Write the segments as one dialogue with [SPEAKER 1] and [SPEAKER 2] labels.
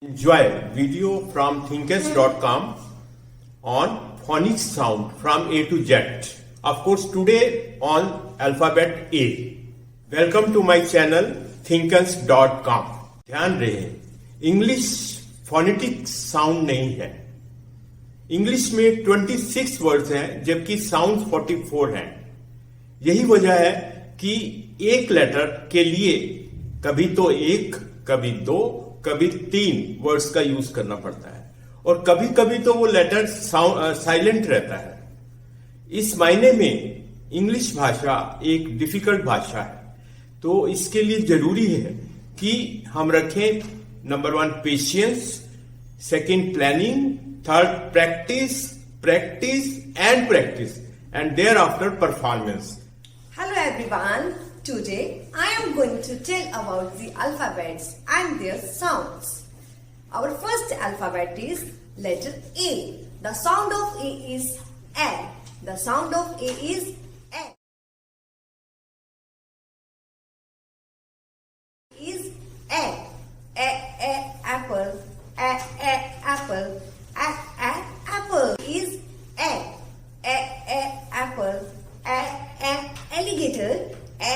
[SPEAKER 1] Enjoy video from thinkance.com on phonic sound from A to Z. Of course, today on alphabet A. Welcome to my channel thinkance.com. ध्यान रहे, English phonetic sound नहीं है. English में 26 words हैं जबकि sound 44 हैं. यही वजह है कि एक लेटर के लिए कभी तो एक, कभी दो, कभी 3 वर्ड्स का यूज करना पड़ता है और कभी कभी तो वो लेटर साइलेंट रहता है. इस मायने में इंग्लिश भाषा एक डिफिकल्ट भाषा है, तो इसके लिए जरूरी है कि हम रखें number 1 patience, second planning, third practice, practice and practice and thereafter performance.
[SPEAKER 2] Hello everyone. Today I am going to tell about the alphabets and their sounds. Our first alphabet is letter A. The sound of A is A. The sound of A is A. Is A. A apple. A apple. A apple is A. A apple. A alligator. A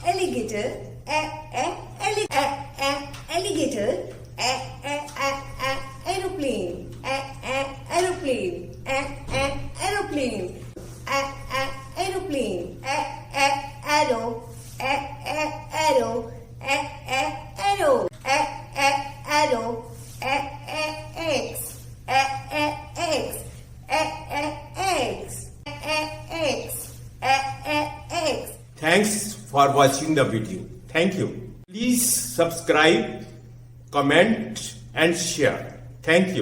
[SPEAKER 2] alligator. A alligator. A aeroplane. A aeroplane. A aeroplane. A aeroplane. A arrow. A arrow. A arrow. A arrow. A x. A x. A x. X. X.
[SPEAKER 1] Thanks for watching the video. Thank you. Please subscribe, comment and share. Thank you.